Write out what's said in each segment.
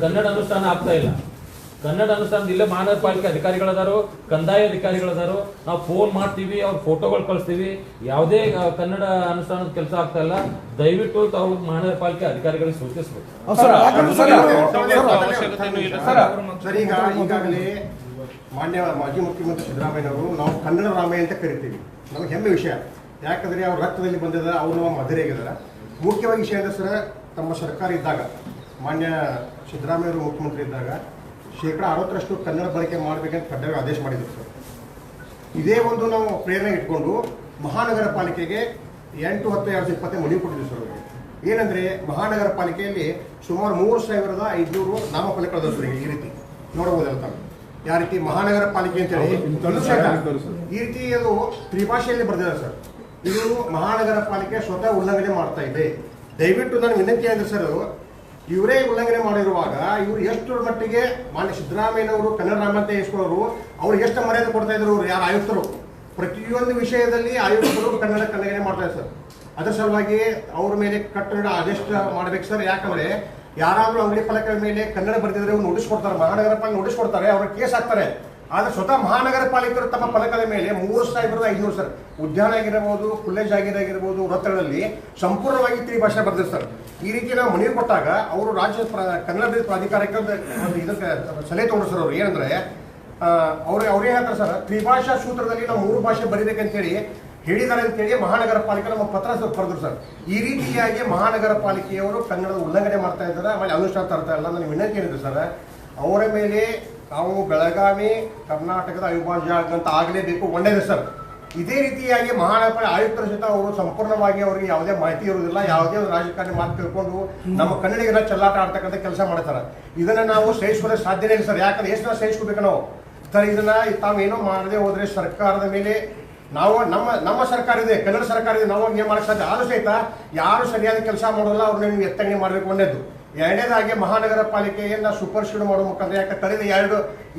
ಕನ್ನಡ ಅನುಷ್ಠಾನ ಆಗ್ತಾ ಇಲ್ಲ. ಕನ್ನಡ ಅನುಷ್ಠಾನದ ಇಲ್ಲೇ ಮಹಾನಗರ ಪಾಲಿಕೆ ಅಧಿಕಾರಿಗಳದಾರು, ಕಂದಾಯ ಅಧಿಕಾರಿಗಳದಾರು, ನಾವು ಫೋನ್ ಮಾಡ್ತೀವಿ, ಅವ್ರ ಫೋಟೋಗಳು ಕಳಿಸ್ತೀವಿ, ಯಾವುದೇ ಕನ್ನಡ ಅನುಷ್ಠಾನದ ಕೆಲಸ ಆಗ್ತಾ ಇಲ್ಲ. ದಯವಿಟ್ಟು ತಾವು ಮಹಾನಗರ ಪಾಲಿಕೆ ಅಧಿಕಾರಿಗಳಿಗೆ ಸೂಚಿಸಬೇಕು. ಈಗಾಗಲೇ ಮಾನ್ಯ ಮಾಜಿ ಮುಖ್ಯಮಂತ್ರಿ ಸಿದ್ದರಾಮಯ್ಯನವರು ನಾವು ಕನ್ನಡ ರಾಮಯ್ಯ ಅಂತ ಕರಿತೀವಿ. ನಮಗೆ ಹೆಮ್ಮೆ ವಿಷಯ, ಯಾಕಂದ್ರೆ ಅವ್ರ ರಕ್ತದಲ್ಲಿ ಬಂದಿದ ಅವರು ನಮ್ಮ ಮಧುರೆಗಿದ್ದಾರೆ. ಮುಖ್ಯವಾಗಿ ವಿಷಯ ಅಂದರೆ ಸರ್, ತಮ್ಮ ಸರ್ಕಾರ ಇದ್ದಾಗ ಮಾನ್ಯ ಸಿದ್ದರಾಮಯ್ಯವರು ಮುಖ್ಯಮಂತ್ರಿ ಇದ್ದಾಗ 60% ಕನ್ನಡ ಬಳಕೆ ಮಾಡಬೇಕಂತ ಕಡ್ಡಾಯ ಆದೇಶ ಮಾಡಿದ್ರು ಸರ್. ಇದೇ ಒಂದು ನಾವು ಪ್ರೇರಣೆ ಇಟ್ಕೊಂಡು ಮಹಾನಗರ ಪಾಲಿಕೆಗೆ 8-10-2020 ಮನವಿ ಕೊಟ್ಟಿದ್ದೀವಿ ಸರ್. ಅವರಿಗೆ ಏನಂದ್ರೆ ಮಹಾನಗರ ಪಾಲಿಕೆಯಲ್ಲಿ ಸುಮಾರು 3500 ನಾಮಫಲಕಗಳು ಸರ್. ಈ ರೀತಿ ನೋಡಬಹುದಲ್ಲ ತಾವು, ಯಾವ ರೀತಿ ಮಹಾನಗರ ಪಾಲಿಕೆ ಅಂತೇಳಿ ಈ ರೀತಿ ಅದು ತ್ರಿಭಾಷೆಯಲ್ಲಿ ಬರ್ದಿದೆ ಸರ್. ಇದು ಮಹಾನಗರ ಪಾಲಿಕೆ ಸ್ವತಃ ಉಲ್ಲಂಘನೆ ಮಾಡ್ತಾ ಇದೆ. ದಯವಿಟ್ಟು ನಾನು ವಿನಂತಿ ಅಂದ್ರೆ ಸರ್, ಇವರೇ ಉಲ್ಲಂಘನೆ ಮಾಡಿರುವಾಗ ಇವರು ಎಷ್ಟು ಮಟ್ಟಿಗೆ ಮಾನ್ಯ ಸಿದ್ದರಾಮಯ್ಯನವರು ಕನ್ನಡ ರಾಮ ಅಂತ ಇಸ್ಕೊಳ್ಳೋರು, ಅವ್ರು ಎಷ್ಟು ಮರ್ಯಾದೆ ಕೊಡ್ತಾ ಇದ್ರು. ಯಾರು ಆಯುಕ್ತರು ಪ್ರತಿಯೊಂದು ವಿಷಯದಲ್ಲಿ ಆಯುಕ್ತರು ಕನ್ನಡನೆ ಮಾಡ್ತಾರೆ ಸರ್. ಅದರ ಸಲುವಾಗಿ ಅವ್ರ ಮೇಲೆ ಕಟ್ಟಡ ಆದೇಶ ಮಾಡ್ಬೇಕು ಸರ್. ಯಾಕಂದ್ರೆ ಯಾರಾದ್ರೂ ಅಂಗಡಿ ಫಲಕದ ಮೇಲೆ ಕನ್ನಡ ಬರ್ತಿದ್ರೆ ಅವ್ರು ನೋಟಿಸ್ ಕೊಡ್ತಾರೆ, ಮಹಾನಗರ ಪಾಲಿಕೆ ನೋಟಿಸ್ ಕೊಡ್ತಾರೆ, ಅವ್ರ ಕೇಸ್ ಹಾಕ್ತಾರೆ. ಆದ್ರೆ ಸ್ವತಃ ಮಹಾನಗರ ಪಾಲಿಕೆಯವರು ತಮ್ಮ ಫಲಕದ ಮೇಲೆ 3500 ಸರ್, ಉದ್ಯಾನ ಆಗಿರಬಹುದು, ಕಾಲೇಜ್ ಆಗಿರಬಹುದು, ವೃತ್ತಗಳಲ್ಲಿ ಸಂಪೂರ್ಣವಾಗಿ ತ್ರಿಭಾಷೆ ಬರ್ದಿದೆ ಸರ್. ಈ ರೀತಿ ನಾವು ಮನವಿ ಕೊಟ್ಟಾಗ ಅವರು ರಾಜ್ಯ ಕನ್ನಡ ಪ್ರಾಧಿಕಾರಕ್ಕೆ ಇದಕ್ಕೆ ಸಲಹೆ ತಗೊಂಡ್ರು ಸರ್. ಅವ್ರು ಏನಂದ್ರೆ ಅವ್ರೇ ಹೇಳ್ತಾರೆ ಸರ್, ತ್ರಿಭಾಷಾ ಸೂತ್ರದಲ್ಲಿ ನಾವು 3 ಭಾಷೆ ಬರೀಬೇಕಂತೇಳಿ ಹೇಳಿದ್ದಾರೆ ಅಂತೇಳಿ ಮಹಾನಗರ ಪಾಲಿಕೆ ನಮ್ಮ ಪತ್ರ ಬರೆದ್ರು ಸರ್. ಈ ರೀತಿಯಾಗಿ ಮಹಾನಗರ ಪಾಲಿಕೆಯವರು ಕನ್ನಡದ ಉಲ್ಲಂಘನೆ ಮಾಡ್ತಾ ಇದ್ದಾರೆ, ಆಮೇಲೆ ಅನುಷ್ಠಾನ ತರ್ತಾ ಇಲ್ಲ. ನನಗೆ ವಿನಂತಿ ಏನಿದೆ ಸರ್, ಅವರ ಮೇಲೆ ನಾವು ಬೆಳಗಾವಿ ಕರ್ನಾಟಕದ ಅವಿಭಾಜ್ಯ ಅಂತ ಆಗಲೇಬೇಕು, ಒಳ್ಳೆಯದು ಸರ್. ಇದೇ ರೀತಿಯಾಗಿ ಮಹಾನಗರ ಪಾಲಿಕೆ ಆಯುಕ್ತರ ಜೊತೆ ಅವರು ಸಂಪೂರ್ಣವಾಗಿ ಅವರಿಗೆ ಯಾವುದೇ ಮಾಹಿತಿ ಇರುವುದಿಲ್ಲ, ಯಾವುದೇ ಒಂದು ರಾಜಕಾರಣಿ ಮಾತು ತಿಳ್ಕೊಂಡು ನಮ್ಮ ಕನ್ನಡಿಗರ ಚೆಲ್ಲಾಟ ಆಡ್ತಕ್ಕಂಥ ಕೆಲಸ ಮಾಡ್ತಾರೆ. ಇದನ್ನ ನಾವು ಸಹಿಸ್ಕೊಳ್ಳೋಕೆ ಸಾಧ್ಯನೇ ಇಲ್ಲ ಸರ್. ಯಾಕಂದ್ರೆ ಎಷ್ಟು ನಾವು ಸಹಿಸ್ಕೋಬೇಕು ನಾವು ಸರ್. ಇದನ್ನ ತಾವೇನೋ ಮಾಡದೆ ಹೋದ್ರೆ ಸರ್ಕಾರದ ಮೇಲೆ ನಾವು ನಮ್ಮ ಸರ್ಕಾರ ಇದೆ, ಕನ್ನಡ ಸರ್ಕಾರ ಇದೆ, ನಾವು ಏನ್ ಮಾಡಕ್ ಸಾಧ್ಯ. ಆದ್ರೂ ಸಹಿತ ಯಾರು ಸರಿಯಾದ ಕೆಲಸ ಮಾಡೋಲ್ಲ, ಅವ್ರನ್ನ ನೀವು ಎತ್ತಂಗಡಿ ಮಾಡ್ಬೇಕು. ಒಂದೇದು. ಎರಡನೇದಾಗಿ ಮಹಾನಗರ ಪಾಲಿಕೆಯನ್ನ ಸೂಪರ್ ಸೀಡ್ ಮಾಡೋ ಮುಖಾಂತರ, ಯಾಕೆ ಕಳೆದ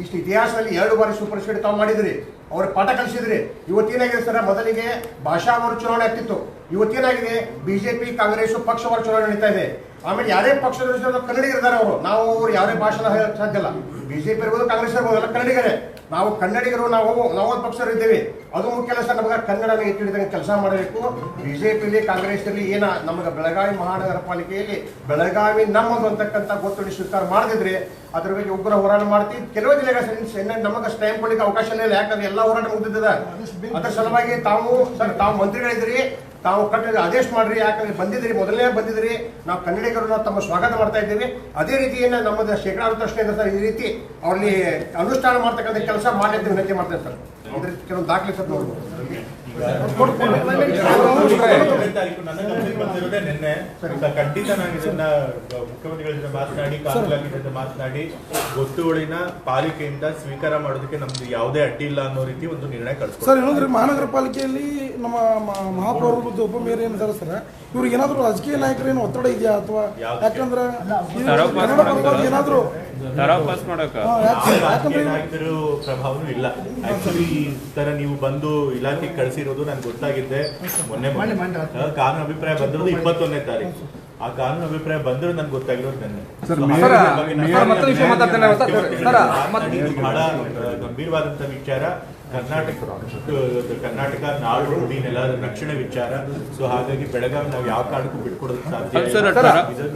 ಇಷ್ಟು ಇತಿಹಾಸದಲ್ಲಿ 2 ಬಾರಿ ಸೂಪರ್ ಸೀಡ್ ತಾವು ಮಾಡಿದ್ರಿ, ಅವ್ರ ಪಾಠ ಕಲಿಸಿದ್ರಿ. ಇವತ್ತೇನಾಗಿದೆ ಸರ್, ಮೊದಲಿಗೆ ಭಾಷಾವಾರು ಚುನಾವಣೆ ಆಗ್ತಿತ್ತು, ಇವತ್ತೇನಾಗಿದೆ ಬಿಜೆಪಿ ಕಾಂಗ್ರೆಸ್ ಪಕ್ಷವಾರು ಚುನಾವಣೆ ನಡೀತಾ ಇದೆ. ಆಮೇಲೆ ಯಾರೇ ಪಕ್ಷದ ಕನ್ನಡಿಗರಿದ್ದಾರೆ ಅವರು, ನಾವು ಯಾರೇ ಭಾಷಣ ಸಾಧ್ಯ ಇಲ್ಲ. ಬಿಜೆಪಿ ಇರ್ಬೋದು, ಕಾಂಗ್ರೆಸ್ ಇರ್ಬೋದು, ಎಲ್ಲ ಕನ್ನಡಿಗರೇ. ನಾವು ಕನ್ನಡಿಗರು, ನಾವು ಒಂದು ಪಕ್ಷರು ಇದ್ದೇವೆ. ಅದು ಮುಖ್ಯ ಅಲ್ಲ ಸರ್. ನಮಗೆ ಕನ್ನಡನ ಎತ್ತಿಡಿದಂಗೆ ಕೆಲಸ ಮಾಡಬೇಕು. ಬಿಜೆಪಿಲಿ ಕಾಂಗ್ರೆಸ್ ಅಲ್ಲಿ ನಮಗೆ ಬೆಳಗಾವಿ ಮಹಾನಗರ ಪಾಲಿಕೆಯಲ್ಲಿ ಬೆಳಗಾವಿ ನಮ್ಮದು ಅಂತಕ್ಕಂಥ ಗೊತ್ತುವಳಿ ಸ್ವೀಕಾರ ಮಾಡದಿದ್ರೆ ಅದ್ರ ಬಗ್ಗೆ ಉಗ್ರ ಹೋರಾಟ ಮಾಡ್ತೀವಿ. ಕೆಲವು ಜಿಲ್ಲೆಗಳ ನಮಗೆ ಟೈಮ್ ಕೊಡ್ಲಿಕ್ಕೆ ಅವಕಾಶ ಇಲ್ಲ, ಯಾಕಂದ್ರೆ ಎಲ್ಲ ಹೋರಾಟ ಮುಗಿದಿದೆ. ಅದರ ಸಲುವಾಗಿ ತಾವು ಮಂತ್ರಿಗಳಿದ್ರಿ, ತಾವು ಕಟ್ಟಡ ಆದೇಶ ಮಾಡ್ರಿ. ಯಾಕಂದ್ರೆ ಬಂದಿದ್ರಿ, ಮೊದಲನೇ ಬಂದಿದ್ರಿ, ನಾವು ಕನ್ನಡಿಗರು ತಮ್ಮ ಸ್ವಾಗತ ಮಾಡ್ತಾ ಇದ್ದೀವಿ. ಅದೇ ರೀತಿ ನಮ್ಮದು 60% ಇದೆ ಸರ್. ಈ ರೀತಿ ಅವ್ರಲ್ಲಿ ಅನುಷ್ಠಾನ ಮಾಡ್ತಕ್ಕಂಥ ಕೆಲಸ ಮಾಡಿ ಅಂತ ವಿನಂತಿ ಮಾಡ್ತೇವೆ ಸರ್. ಅದ್ರ ಕೆಲವೊಂದು ದಾಖಲೆ ಸರ್ ನೋಡ್ಬೋದು. ನಿನ್ನೆ ಖಂಡಿತ ನಾನು ಇದನ್ನ ಮುಖ್ಯಮಂತ್ರಿಗಳ ಜೊತೆ ಮಾತನಾಡಿ, ಕಾನೂನು ಜೊತೆ ಮಾತನಾಡಿ ಗೊತ್ತುವಳಿನ ಪಾಲಿಕೆಯಿಂದ ಸ್ವೀಕಾರ ಮಾಡೋದಕ್ಕೆ ನಮ್ದು ಯಾವುದೇ ಅಡ್ಡಿ ಇಲ್ಲ ಅನ್ನೋ ರೀತಿ ಒಂದು ನಿರ್ಣಯ ಕಳಿಸ್ತಾರೆ ಸರ್. ಏನಂದ್ರೆ ಮಹಾನಗರ ಪಾಲಿಕೆಯಲ್ಲಿ ನಮ್ಮ ಮಹಾಪೌರರು ಮತ್ತು ಉಪಮೇಯರ್ ಏನಿದ್ದಾರೆ ಸರ್, ಇವ್ರಿಗೆ ಏನಾದ್ರು ರಾಜಕೀಯ ನಾಯಕರೇನು ಒತ್ತಡ ಇದೆಯಾ ಅಥವಾ ಯಾಕಂದ್ರೆ ಏನಾದ್ರು ನಾಯಕರು ಪ್ರಭಾವನೂ ಇಲ್ಲ. ಆಕ್ಚುಲಿ ಈ ತರ ನೀವು ಬಂದು ಇಲಾಖೆಗೆ ಕಳಿಸಿರೋದು ನನ್ಗೆ ಗೊತ್ತಾಗಿದ್ದೆ ಮೊನ್ನೆ. ಕಾನೂನು ಅಭಿಪ್ರಾಯ ಬಂದಿರೋದು 21ನೇ ತಾರೀಕು. ಆ ಕಾನೂನು ಅಭಿಪ್ರಾಯ ಬಂದ್ರೆ ನನ್ಗೆ ಗೊತ್ತಾಗಿರೋದು ನೆನ್ನೆ. ಬಹಳ ಗಂಭೀರವಾದಂತ ವಿಚಾರ. ಕರ್ನಾಟಕ ನಾಡು ನುಡಿ ನೆಲ ರಕ್ಷಣೆ ವಿಚಾರ. ಸೊ ಹಾಗಾಗಿ ಬೆಳಗಾವಿ ನಾವು ಯಾವ ಕಾರಣಕ್ಕೂ ಬಿಟ್ಕೊಡೋದಕ್ಕೆ ಸಾಧ್ಯ.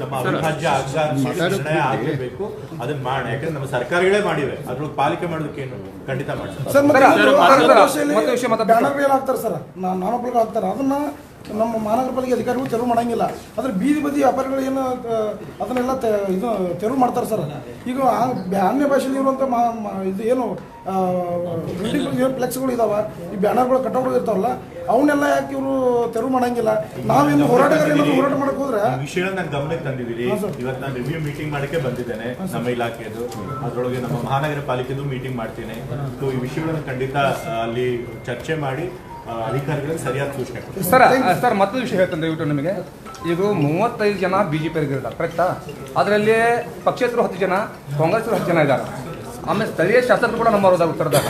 ನಮ್ಮ ಅವಿಭಾಜ್ಯ ನಿರ್ಣಯ ಆಗಲೇಬೇಕು. ಅದನ್ನ ಮಾಡೋಣ, ಯಾಕಂದ್ರೆ ನಮ್ಮ ಸರ್ಕಾರಗಳೇ ಮಾಡಿವೆ. ಅದ್ರೊಳಗೆ ಪಾಲಿಕೆ ಮಾಡೋದಕ್ಕೇನು ಖಂಡಿತ ಮಾಡ್ತಾರೆ. ನಾಮಫಲಕ ಹಾಕ್ತಾರೆ, ಅದನ್ನ ನಮ್ಮ ಮಹಾನಗರ ಪಾಲಿಕೆ ಅಧಿಕಾರಿಗಳು ತೆರವು ಮಾಡಂಗಿಲ್ಲ. ಅದ್ರ ಬೀದಿ ಬದಿ ವ್ಯಾಪಾರಿಗಳು ಏನು ಅದನ್ನೆಲ್ಲ ಇದು ತೆರವು ಮಾಡ್ತಾರೆ ಸರ್. ಈಗ ಅನ್ಯ ಭಾಷೆಯಲ್ಲಿ ಇರುವಂಥ ಇದು ಏನು ಫ್ಲೆಕ್ಸ್ಗಳು ಇದಾವೆ, ಈ ಬ್ಯಾನರ್ಗಳು ಕಟ್ಟೌಟ್ಗಳು ಇರ್ತಾವಲ್ಲ, ಅವನ್ನೆಲ್ಲ ಯಾಕೆ ಇವರು ತೆರವು ಮಾಡಂಗಿಲ್ಲ? ನಾವೇನು ಹೋರಾಟಗಾರ ಹೋರಾಟ ಮಾಡಕ್ ಹೋದ್ರೆ ವಿಷಯ ನಾನು ಗಮನಕ್ಕೆ ತಂದಿದ್ದೀರಿ. ಇವತ್ತು ನಾನು ರಿವ್ಯೂ ಮೀಟಿಂಗ್ ಮಾಡಕ್ಕೆ ಬಂದಿದ್ದೇನೆ ನಮ್ಮ ಇಲಾಖೆದು. ಅದ್ರೊಳಗೆ ನಮ್ಮ ಮಹಾನಗರ ಪಾಲಿಕೆದು ಮೀಟಿಂಗ್ ಮಾಡ್ತೀನಿ. ಸೊ ಈ ವಿಷಯಗಳನ್ನು ಖಂಡಿತ ಅಲ್ಲಿ ಚರ್ಚೆ ಮಾಡಿ ಅಧಿಕಾರಿಗಳಿಗೆ ಸರಿಯಾದ ಸೂಚನೆ ಕೊಡ್ತೀವಿ. ಸರ್ ಮತ್ತೊಂದು ವಿಷಯ ಹೇಳ್ತಂದ್ರೆ ದಯವಿಟ್ಟು ನಿಮಗೆ. ಈಗ 35 ಜನ ಬಿಜೆಪಿ ಇದ್ದಾರೆ, ಕರೆಕ್ಟಾ? ಅದರಲ್ಲಿ ಪಕ್ಷೇತರು 10 ಜನ, ಕಾಂಗ್ರೆಸ್ 10 ಜನ ಇದ್ದಾರೆ. ಆಮೇಲೆ ಸ್ಥಳೀಯ ಶಾಸಕರು ಕೂಡ ನಮ್ಮ ಉತ್ತರದಾಗ,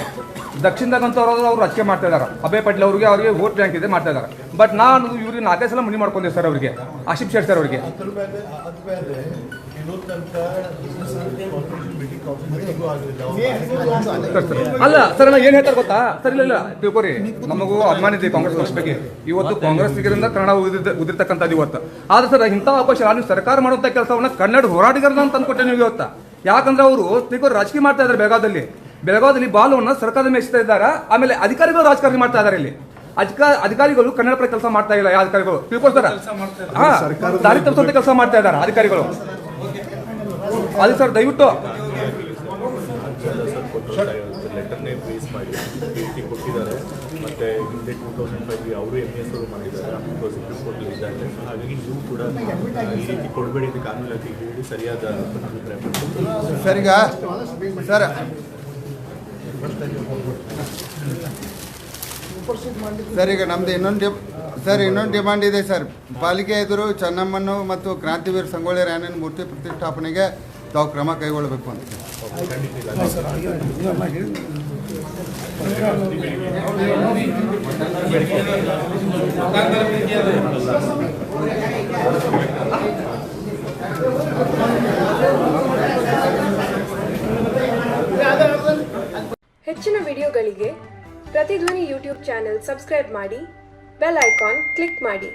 ದಕ್ಷಿಣದಾಗಂತೂ ಅವ್ರು ರಾಜಕೀಯ ಮಾಡ್ತಾ ಇದ್ದಾರೆ. ಅಭಯ ಪಾಟೀಲ್ ಅವರಿಗೆ ವೋಟ್ ಬ್ಯಾಂಕ್ ಇದೆ, ಮಾಡ್ತಾ ಇದ್ದಾರೆ. ಬಟ್ ನಾನು ಇವ್ರಿಗೆ 4 ಸಲ ಮನಿ ಮಾಡ್ಕೊಂಡೆ ಸರ್. ಅವರಿಗೆ ಆಶಿಫ್ ಶೇರ್ ಸರ್ ಅವರಿಗೆ ಅಲ್ಲ ಸರ್, ನಾ ಏನ್ ಹೇಳ್ತಾರೆ ಗೊತ್ತಾ ಸರ್? ಇಲ್ಲ ತಿಳ್ಕೊರಿ, ನಮಗೂ ಅಭಿಮಾನ ಇದೆ ಕಾಂಗ್ರೆಸ್ ಪಕ್ಷ ಬಗ್ಗೆ. ಇವತ್ತು ಕಾಂಗ್ರೆಸ್ಸಿಗರಿಂದ ಕನ್ನಡ ಉದಿರ್ತಕ್ಕಂಥದ್ದು ಇವತ್ತು. ಆದ್ರೆ ಸರ್, ಇಂಥ ಅವಕಾಶ ನೀವು ಸರ್ಕಾರ ಮಾಡುವಂತ ಕೆಲಸವನ್ನ ಕನ್ನಡ ಹೋರಾಟಗಾರನ ಅಂತ ಅಂದ್ಕೊಟ್ಟೆ ನೀವು ಇವತ್ತು. ಯಾಕಂದ್ರೆ ಅವರು ತಿಳ್ಕೊರಿ ರಾಜಕೀಯ ಮಾಡ್ತಾ ಇದ್ದಾರೆ ಬೆಳಗಾವದಲ್ಲಿ ಬಾಲವನ್ನು ಸರ್ಕಾರದ ಮೇಯಿಸ್ತಾ ಇದ್ದಾರೆ. ಆಮೇಲೆ ಅಧಿಕಾರಿಗಳು ರಾಜಕಾರಣ ಮಾಡ್ತಾ ಇದ್ದಾರೆ. ಇಲ್ಲಿ ಅಧಿಕಾರಿಗಳು ಕನ್ನಡ ಪರ ಕೆಲಸ ಮಾಡ್ತಾ ಇಲ್ಲ. ಯಾವ ಅಧಿಕಾರಿಗಳು ತಿಳ್ಕೊಳ್ತಾರ? ದಾರಿ ತಪ್ಪಿಸುವಂತ ಕೆಲಸ ಮಾಡ್ತಾ ಇದ್ದಾರೆ ಅಧಿಕಾರಿಗಳು. ಅದು ಸರ್ ದಯವಿಟ್ಟು ಲೆಟರ್ನೇ ಬೇಸ್ ಮಾಡಿ ಭೇಟಿ ಕೊಟ್ಟಿದ್ದಾರೆ. ಮತ್ತೆ ಹಿಂದೆ 2005 ಅವರು MS ಅವರು ಮಾಡಿದ್ದಾರೆ, ಸುಪ್ರೀಂ ಕೋರ್ಟ್ ಇದ್ದಾರೆ. ಹಾಗಾಗಿ ನೀವು ಕೂಡ ಈ ರೀತಿ ಕೊಡಬೇಡಿ ಅಂತ ಕಾನೂನು ಇಲಾಖೆಗೆ ಹೇಳಿ ಸರಿಯಾದ ಅಭಿಪ್ರಾಯ ಪಡ್ತೀವಿ. ಸರ್, ಈಗ ಸರ್ ಈಗ ನಮ್ದು ಇನ್ನೊಂದು ಡಿಮಾಂಡ್ ಇದೆ ಸರ್. ಪಾಲಿಕೆ ಎದುರು ಚೆನ್ನಮ್ಮನ್ನು ಮತ್ತು ಕ್ರಾಂತಿವೀರ ಸಂಗೊಳ್ಳಿ ರಾಯಣ್ಣನ ಮೂರ್ತಿ ಪ್ರತಿಷ್ಠಾಪನೆಗೆ ತಾವು ಕ್ರಮ ಕೈಗೊಳ್ಳಬೇಕು ಅಂತ. ಹೆಚ್ಚಿನ ವಿಡಿಯೋಗಳಿಗೆ ಪ್ರತಿಧ್ವನಿ ಯೂಟ್ಯೂಬ್ ಚಾನೆಲ್ ಸಬ್ಸ್ಕ್ರೈಬ್ ಮಾಡಿ, ಬೆಲ್ ಐಕಾನ್ ಕ್ಲಿಕ್ ಮಾಡಿ.